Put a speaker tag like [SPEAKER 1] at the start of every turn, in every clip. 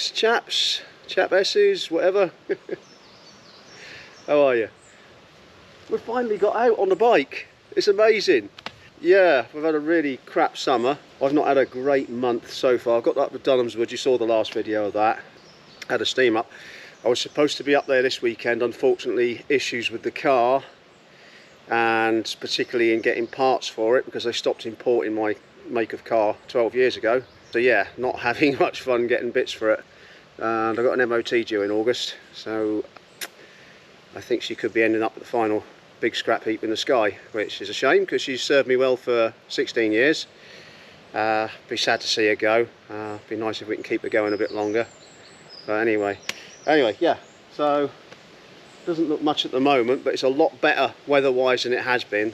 [SPEAKER 1] lads, chaps, chapesses, whatever. How are you? We've finally got out on the bike. It's amazing. Yeah, we've had a really crap summer. I've not had a great month so far. I got up to Dunhamswood, you saw the last video of that. Had a steam up. I was supposed to be up there this weekend. Unfortunately, issues with the car, and particularly in getting parts for it, because they stopped importing my make of car 12 years ago. So yeah, not having much fun getting bits for it. And I got an MOT due in August, so I think she could be ending up at the final big scrap heap in the sky, which is a shame because she's served me well for 16 years. Be sad to see her go. Be nice if we can keep her going a bit longer. But anyway, yeah, so doesn't look much at the moment, but it's a lot better weather-wise than it has been.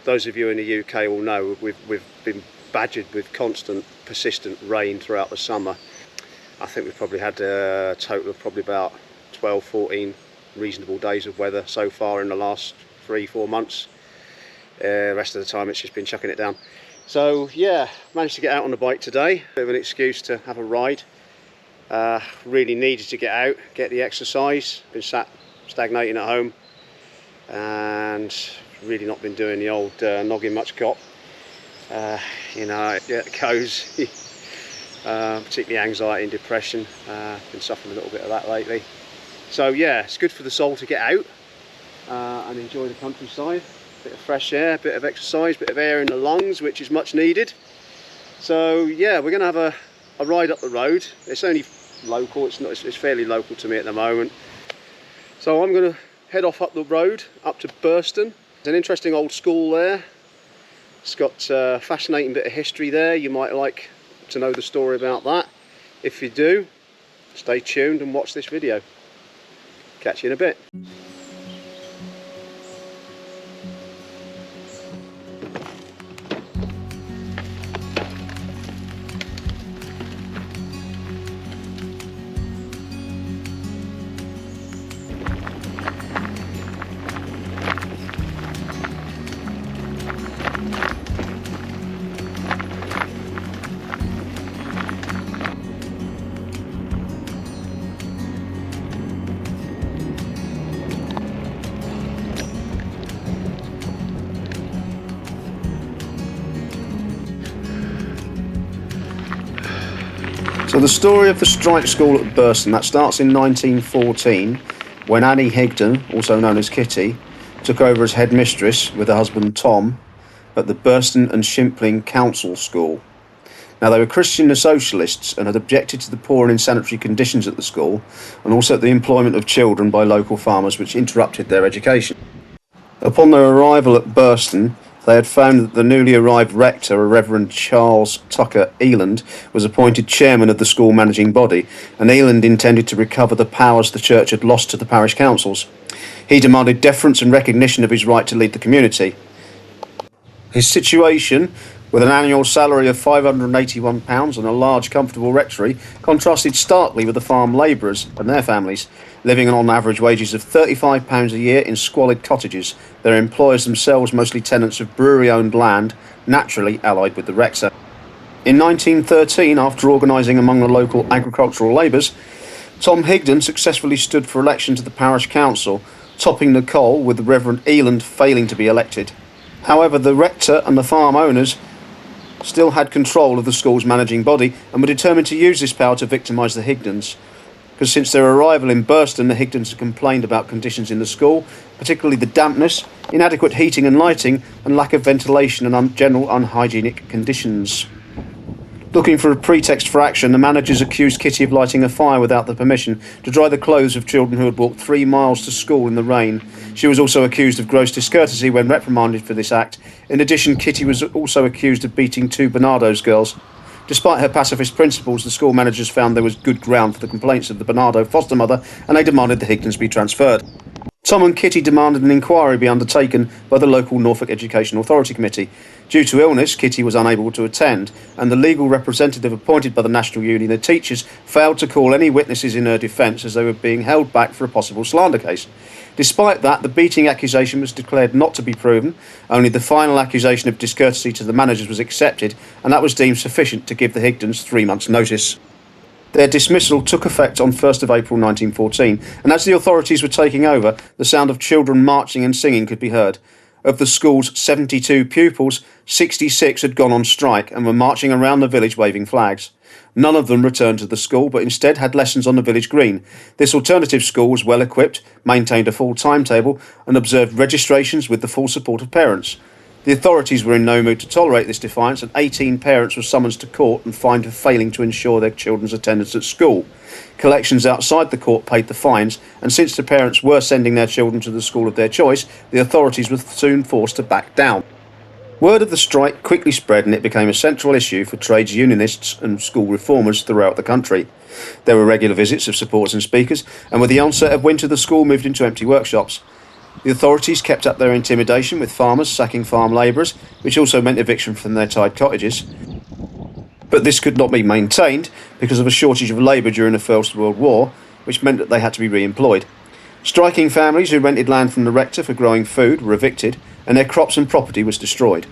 [SPEAKER 1] Those of you in the UK will know we've been badgered with constant, persistent rain throughout the summer. I think we've probably had a total of probably about 12, 14 reasonable days of weather so far in the last 3-4 months. The rest of the time it's just been chucking it down. So yeah, managed to get out on the bike today. Bit of an excuse to have a ride. Really needed to get out, get the exercise. Been sat stagnating at home and really not been doing the old noggin much cop. You know, it goes. Particularly anxiety and depression. Been suffering a little bit of that lately. So yeah, it's good for the soul to get out and enjoy the countryside. Bit of fresh air, bit of exercise, bit of air in the lungs, which is much needed. So yeah, we're going to have a ride up the road. It's only local, it's fairly local to me at the moment. So I'm going to head off up the road up to Burston. There's an interesting old school there. It's got a fascinating bit of history there. You might like to know the story about that. If you do, stay tuned and watch this video. Catch you in a bit. So the story of the strike school at Burston, that starts in 1914 when Annie Higden, also known as Kitty, took over as headmistress with her husband Tom at the Burston and Shimpling Council School. Now they were Christian and socialists and had objected to the poor and insanitary conditions at the school and also the employment of children by local farmers, which interrupted their education. Upon their arrival at Burston, they had found that the newly arrived rector, a Reverend Charles Tucker Eland, was appointed chairman of the school managing body, and Eland intended to recover the powers the church had lost to the parish councils. He demanded deference and recognition of his right to lead the community. His situation, with an annual salary of £581 and a large, comfortable rectory, contrasted starkly with the farm labourers and their families, living on average wages of £35 a year in squalid cottages, their employers themselves mostly tenants of brewery-owned land, naturally allied with the rector. In 1913, after organising among the local agricultural labourers, Tom Higden successfully stood for election to the parish council, topping the poll with the Reverend Eland failing to be elected. However, the rector and the farm owners still had control of the school's managing body and were determined to use this power to victimise the Higdens. Because since their arrival in Burston, the Higdens had complained about conditions in the school, particularly the dampness, inadequate heating and lighting, and lack of ventilation and general unhygienic conditions. Looking for a pretext for action, the managers accused Kitty of lighting a fire without the permission to dry the clothes of children who had walked 3 miles to school in the rain. She was also accused of gross discourtesy when reprimanded for this act. In addition, Kitty was also accused of beating 2 Barnardo's girls. Despite her pacifist principles, the school managers found there was good ground for the complaints of the Barnardo foster mother, and they demanded the Higdens be transferred. Tom and Kitty demanded an inquiry be undertaken by the local Norfolk Education Authority Committee. Due to illness, Kitty was unable to attend, and the legal representative appointed by the National Union of Teachers failed to call any witnesses in her defence as they were being held back for a possible slander case. Despite that, the beating accusation was declared not to be proven. Only the final accusation of discourtesy to the managers was accepted, and that was deemed sufficient to give the Higdens 3 months' notice. Their dismissal took effect on 1st of April 1914, and as the authorities were taking over, the sound of children marching and singing could be heard. Of the school's 72 pupils, 66 had gone on strike and were marching around the village waving flags. None of them returned to the school, but instead had lessons on the village green. This alternative school was well equipped, maintained a full timetable, and observed registrations with the full support of parents. The authorities were in no mood to tolerate this defiance, and 18 parents were summoned to court and fined for failing to ensure their children's attendance at school. Collections outside the court paid the fines, and since the parents were sending their children to the school of their choice, the authorities were soon forced to back down. Word of the strike quickly spread, and it became a central issue for trades unionists and school reformers throughout the country. There were regular visits of supporters and speakers, and with the onset of winter the school moved into empty workshops. The authorities kept up their intimidation with farmers sacking farm labourers, which also meant eviction from their tied cottages. But this could not be maintained because of a shortage of labour during the First World War, which meant that they had to be re-employed. Striking families who rented land from the rector for growing food were evicted, and their crops and property was destroyed.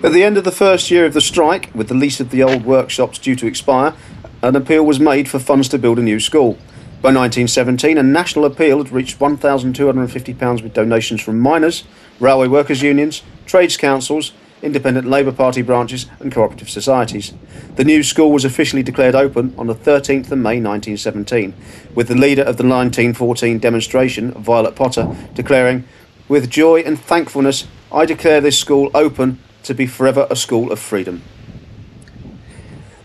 [SPEAKER 1] At the end of the first year of the strike, with the lease of the old workshops due to expire, an appeal was made for funds to build a new school. By 1917, a national appeal had reached £1,250 with donations from miners, railway workers' unions, trades councils, independent Labour Party branches and cooperative societies. The new school was officially declared open on the 13th of May 1917, with the leader of the 1914 demonstration, Violet Potter, declaring, "With joy and thankfulness, I declare this school open to be forever a school of freedom."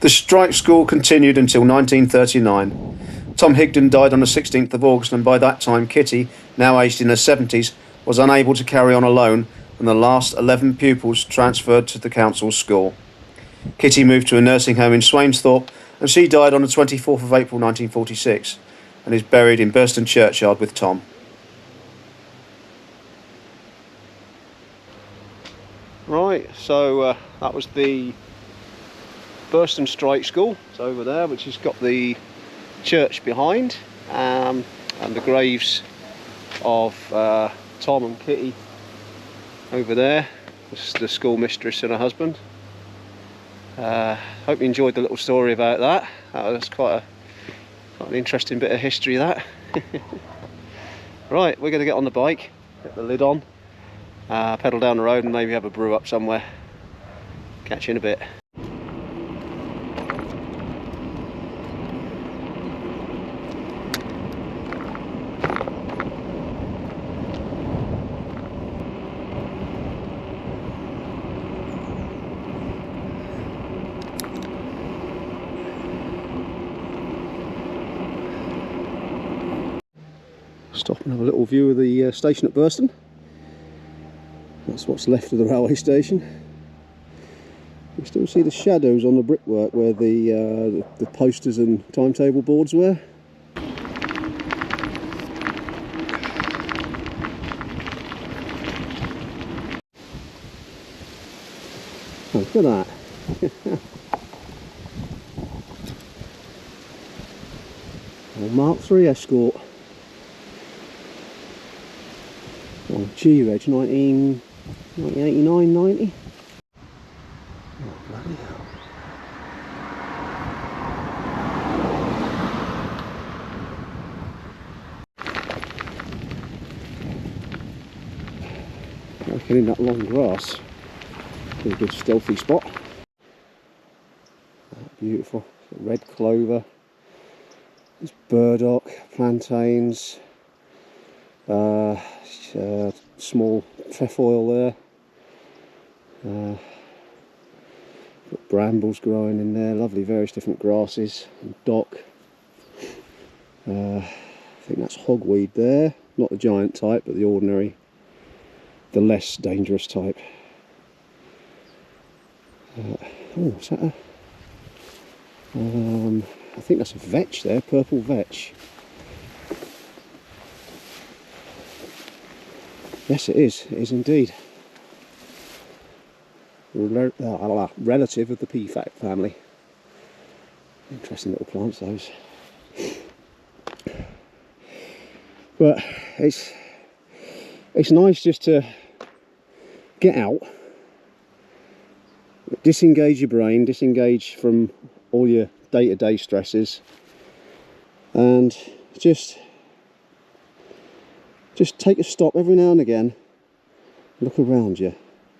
[SPEAKER 1] The strike school continued until 1939. Tom Higden died on the 16th of August, and by that time Kitty, now aged in her 70s, was unable to carry on alone, and the last 11 pupils transferred to the council's school. Kitty moved to a nursing home in Swainsthorpe, and she died on the 24th of April 1946, and is buried in Burston churchyard with Tom. Right, so that was the Burston Strike School. It's over there, which has got the church behind, and the graves of Tom and Kitty over there. This is the school mistress and her husband. Hope you enjoyed the little story about that. That's quite an interesting bit of history, that. Right, we're going to get on the bike, get the lid on, pedal down the road and maybe have a brew up somewhere. Catch you in a bit. Stop and have a little view of the station at Burston. That's what's left of the railway station. You still see the shadows on the brickwork where the posters and timetable boards were. Oh, look at that. Old Mark III Escort. Oh, G-Reg 1989, 90. Oh, bloody hell. Working in that long grass. Be a good stealthy spot. Beautiful. Red clover. There's burdock, plantains. Small trefoil there. Got brambles growing in there, lovely various different grasses and dock. I think that's hogweed there, not the giant type but the ordinary, the less dangerous type. Oh, what's that? I think that's a vetch there, purple vetch. Yes, it is indeed. Relative of the pea family. Interesting little plants, those. But it's nice just to get out, disengage your brain, disengage from all your day-to-day stresses, and just take a stop every now and again, look around you,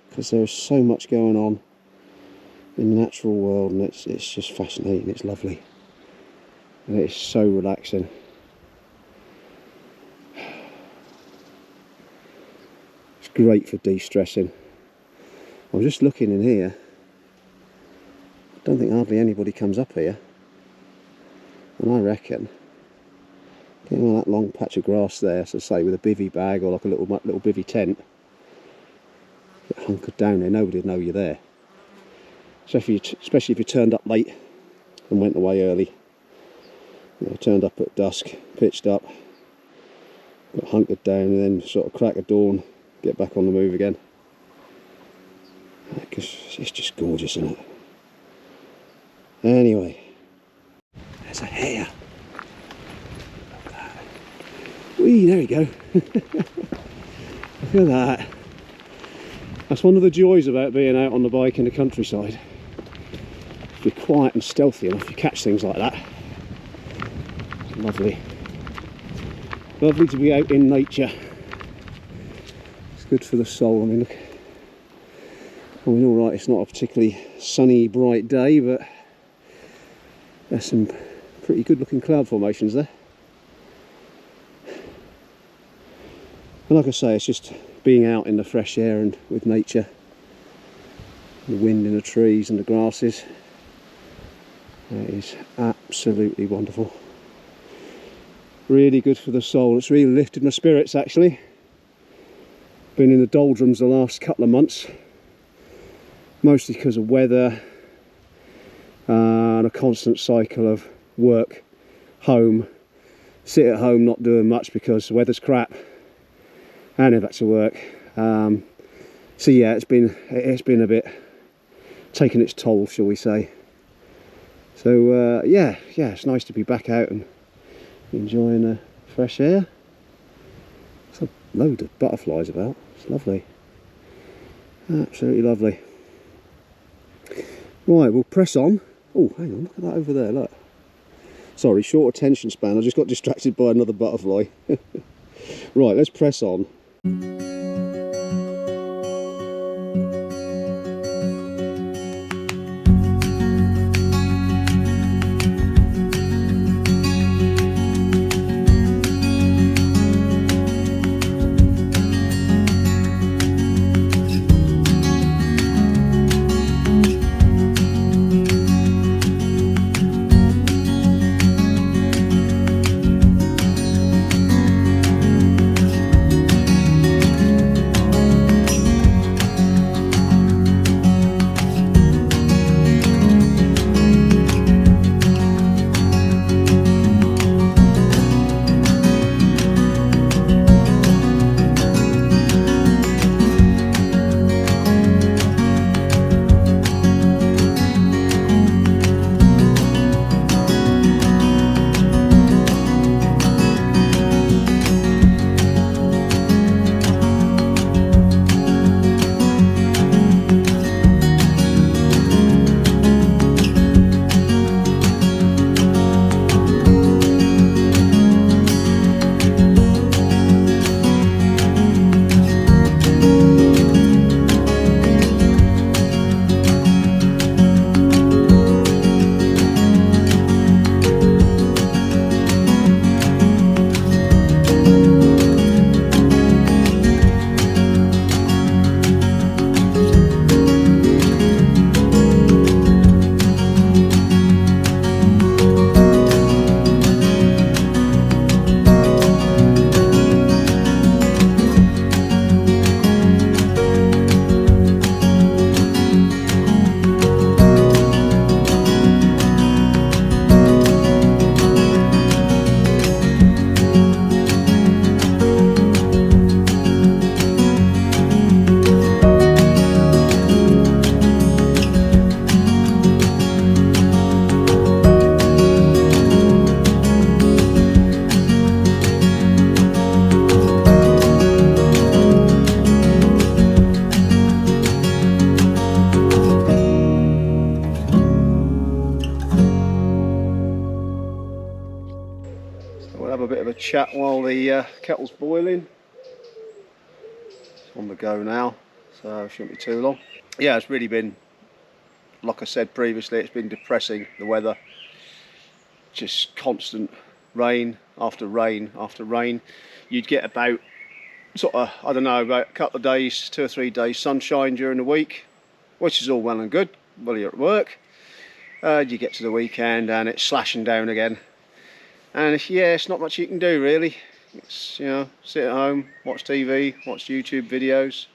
[SPEAKER 1] because there's so much going on in the natural world, and it's just fascinating. It's lovely, and it's so relaxing. It's great for de-stressing. I was just looking in here. I don't think hardly anybody comes up here, and I reckon getting on that long patch of grass there, as I say, with a bivvy bag or like a little bivvy tent, get hunkered down there, nobody would know you're there. Especially if you turned up late and went away early. You know, turned up at dusk, pitched up, got hunkered down, and then sort of crack of dawn, get back on the move again. Because it's just gorgeous, isn't it? Anyway, there's a hare. Look at that. Whee, there we go. Look at that. That's one of the joys about being out on the bike in the countryside. If you're quiet and stealthy enough, you catch things like that. It's lovely. Lovely to be out in nature. It's good for the soul. I mean, look. I mean, all right, it's not a particularly sunny, bright day, but there's some pretty good looking cloud formations there. And like I say, it's just being out in the fresh air and with nature, the wind in the trees and the grasses. It is absolutely wonderful. Really good for the soul. It's really lifted my spirits, actually. Been in the doldrums the last couple of months, mostly because of weather and a constant cycle of work, home, sit at home not doing much because the weather's crap, and head back to work. So yeah, it's been a bit taking its toll, shall we say. So yeah, it's nice to be back out and enjoying the fresh air. There's a load of butterflies about. It's lovely, absolutely lovely. Right, we'll press on. Oh, hang on, look at that over there, look. Sorry, short attention span, I just got distracted by another butterfly. Right, let's press on. we'll have a bit of a chat while the kettle's boiling. It's on the go now, so it shouldn't be too long. Yeah, it's really been, like I said previously, it's been depressing, the weather. Just constant rain after rain after rain. You'd get about sort of, I don't know, about a couple of days, 2 or 3 days sunshine during the week, which is all well and good while you're at work. You get to the weekend and it's slashing down again, and it's not much you can do really. It's, you know, sit at home, watch TV, watch YouTube videos.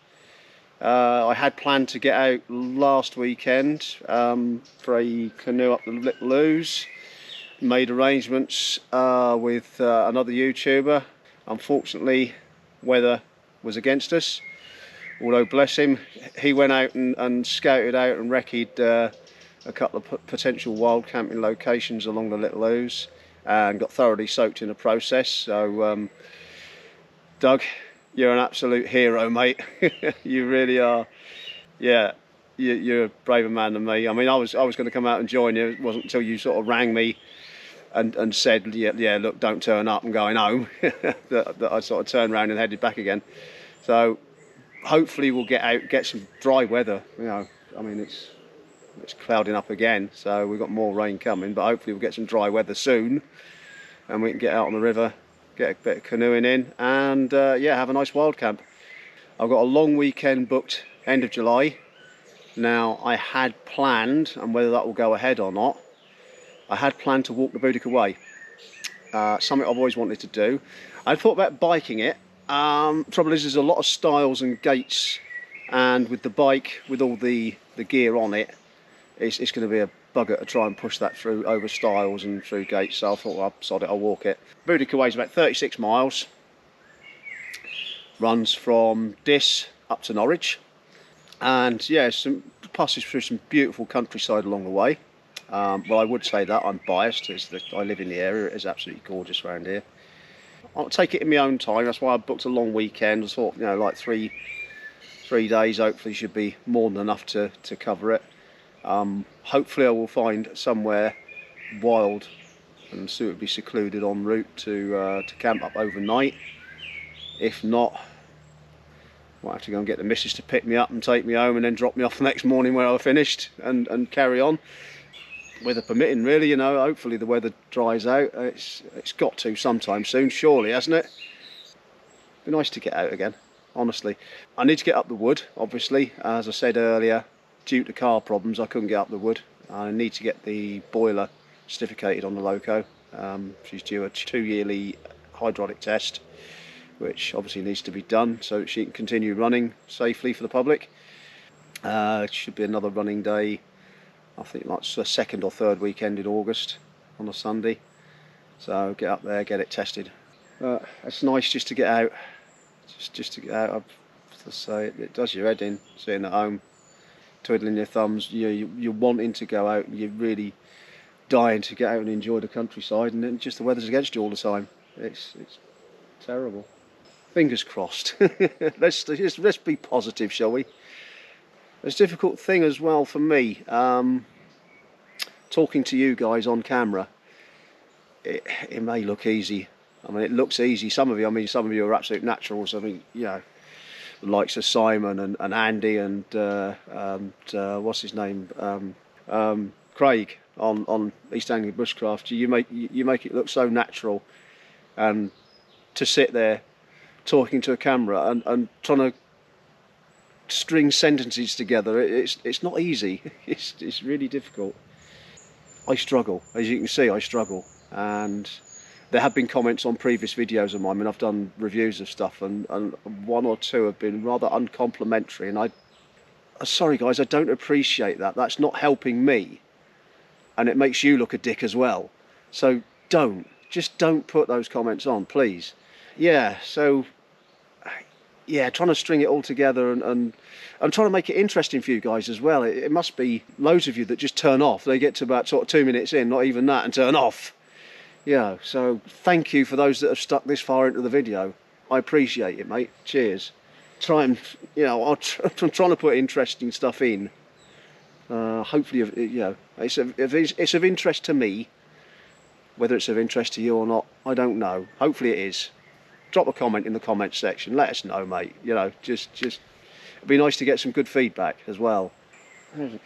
[SPEAKER 1] I had planned to get out last weekend for a canoe up the Little Ouse. Made arrangements with another YouTuber. Unfortunately, weather was against us. Although, bless him, he went out and scouted out and recce'd a couple of potential wild camping locations along the Little Ouse and got thoroughly soaked in the process. So, Doug, you're an absolute hero, mate. You really are. Yeah, you're a braver man than me. I mean, I was going to come out and join you. It wasn't until you sort of rang me and said, yeah, look, don't turn up, I'm going home, that I sort of turned around and headed back again. So hopefully we'll get out, get some dry weather. You know, I mean, it's clouding up again, so we've got more rain coming, but hopefully we'll get some dry weather soon and we can get out on the river, get a bit of canoeing in, and yeah, have a nice wild camp. I've got a long weekend booked end of July. Now, I had planned, and whether that will go ahead or not, I had planned to walk the Boudica Way, something I've always wanted to do. I thought about biking it. Trouble is, there's a lot of stiles and gates, and with the bike, with all the gear on it, it's going to be a bugger to try and push that through over stiles and through gates. So I thought, well, sod it, I'll walk it. Boudica Way is about 36 miles. Runs from Diss up to Norwich, and yeah, passes through some beautiful countryside along the way. Well, I would say that I'm biased, as I live in the area. It is absolutely gorgeous around here. I'll take it in my own time. That's why I booked a long weekend. I thought, you know, like three days hopefully should be more than enough to cover it. Hopefully I will find somewhere wild and suitably secluded en route to camp up overnight. If not, I might have to go and get the missus to pick me up and take me home and then drop me off the next morning where I finished and carry on. Weather permitting, really, you know. Hopefully the weather dries out. It's got to sometime soon, surely, hasn't it? Be nice to get out again, honestly. I need to get up the wood, obviously. As I said earlier, due to car problems, I couldn't get up the wood. I need to get the boiler certificated on the loco. She's due a 2-yearly hydraulic test, which obviously needs to be done so she can continue running safely for the public. It should be another running day, I think like the 2nd or 3rd weekend in August on a Sunday. So get up there, get it tested. It's nice just to get out, just to get out. I have to say, it does your head in, sitting at home, twiddling your thumbs. You're wanting to go out, and you're really dying to get out and enjoy the countryside, and then just the weather's against you all the time. It's terrible. Fingers crossed. Let's be positive, shall we? It's a difficult thing as well for me, talking to you guys on camera. It may look easy. I mean, it looks easy. Some of you are absolute naturals. I mean, you know, the likes of Simon and Andy and what's his name, Craig on East Anglia Bushcraft. You make it look so natural, and to sit there talking to a camera and trying to string sentences together, it's not easy. It's really difficult. I struggle, as you can see. I struggle, and there have been comments on previous videos of mine. I mean, I've done reviews of stuff, and 1 or 2 have been rather uncomplimentary, and sorry guys, I don't appreciate that. That's not helping me, and it makes you look a dick as well. So just don't put those comments on, please. Yeah, so yeah, trying to string it all together and trying to make it interesting for you guys as well. It must be loads of you that just turn off. They get to about sort of 2 minutes in, not even that, and turn off. Yeah, so thank you for those that have stuck this far into the video. I appreciate it, mate. Cheers. I'm trying to put interesting stuff in. Hopefully, you know, it's of interest to me. Whether it's of interest to you or not, I don't know. Hopefully it is. Drop a comment in the comments section. Let us know, mate. You know, just it'd be nice to get some good feedback as well. Oh,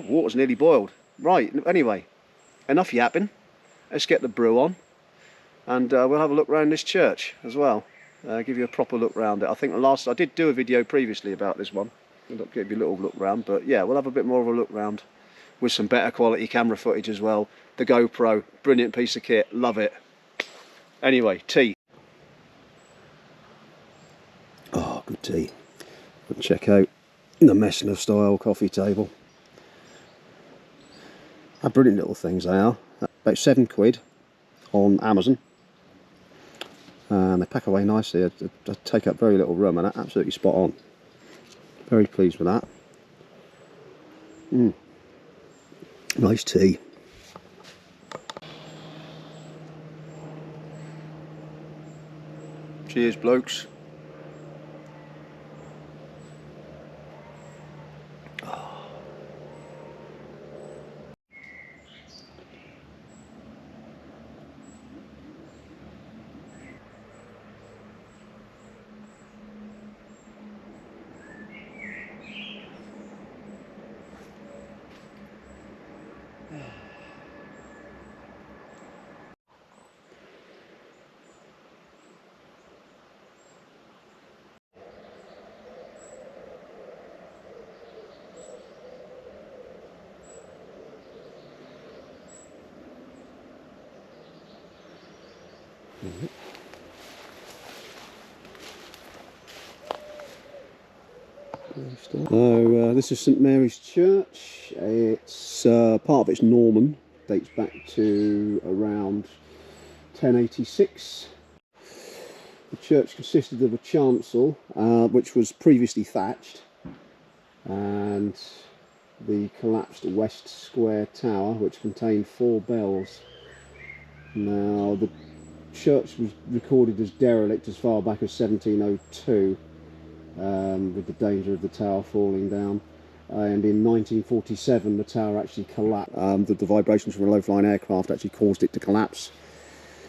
[SPEAKER 1] water's nearly boiled. Right, anyway, enough yapping. Let's get the brew on, and we'll have a look around this church as well. Give you a proper look round it. I think I did do a video previously about this one. I'll give you a little look round, but yeah, we'll have a bit more of a look round with some better quality camera footage as well. The GoPro, brilliant piece of kit, love it. Anyway, tea. Oh, good tea. Check out the Messner style coffee table. How brilliant little things they are. About £7 on Amazon. And they pack away nicely. They take up very little room, and they're absolutely spot on. Very pleased with that. Nice tea. Cheers, blokes. So this is St Mary's Church. It's part of it's Norman, dates back to around 1086. The church consisted of a chancel, which was previously thatched, and the collapsed west square tower, which contained 4 bells. Now, the church was recorded as derelict as far back as 1702, with the danger of the tower falling down. And in 1947, the tower actually collapsed. The vibrations from a low-flying aircraft actually caused it to collapse.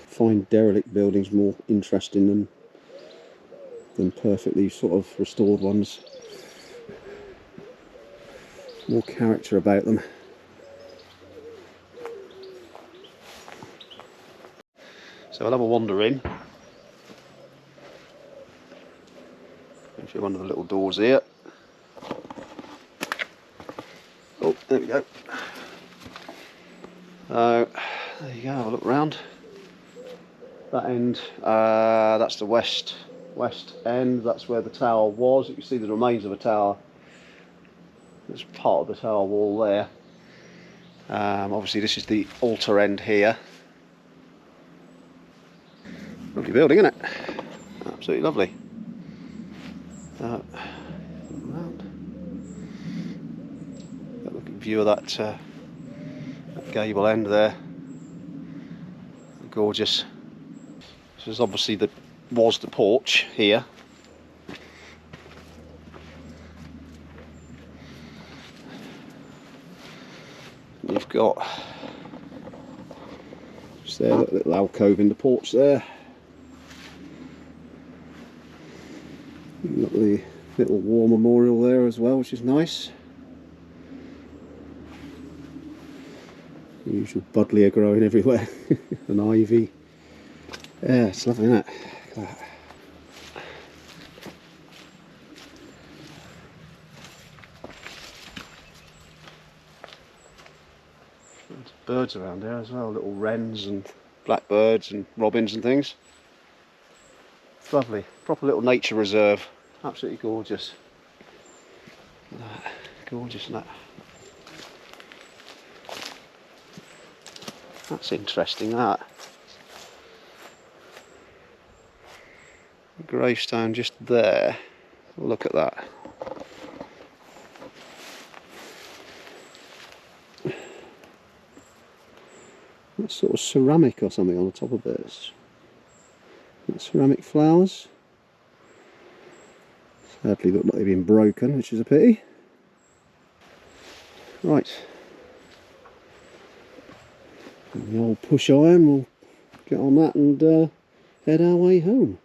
[SPEAKER 1] Find derelict buildings more interesting than perfectly sort of restored ones. More character about them. So I'll have a wander in. Go through one of the little doors here. Oh, there we go. So there you go. Have a look round. That end, that's the west end. That's where the tower was. You can see the remains of a tower. There's part of the tower wall there. Obviously, this is the altar end here. Lovely building, isn't it? Absolutely lovely. Around. Got a look at view of that gable end there. Gorgeous. This is obviously was the porch here. You've got just there, a little alcove in the porch there. You've got the little war memorial there as well, which is nice. The usual buddleia growing everywhere, and ivy. Yeah, it's lovely, isn't it? Look at that. There's birds around there as well, little wrens and blackbirds and robins and things. It's lovely, proper little nature reserve. Absolutely gorgeous. Gorgeous, isn't it? That's interesting, that. The gravestone just there. Look at that. That's sort of ceramic or something on the top of it. Ceramic flowers. Sadly look like they've been broken, which is a pity. Right. The old push iron, we'll get on that and head our way home.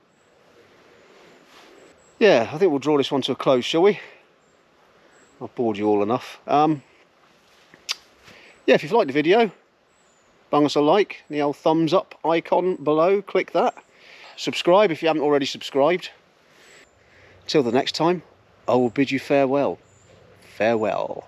[SPEAKER 1] Yeah, I think we'll draw this one to a close, shall we? I've bored you all enough. Yeah, if you've liked the video, bung us a like, the old thumbs up icon below, click that. Subscribe if you haven't already subscribed. Till the next time, I will bid you farewell. Farewell.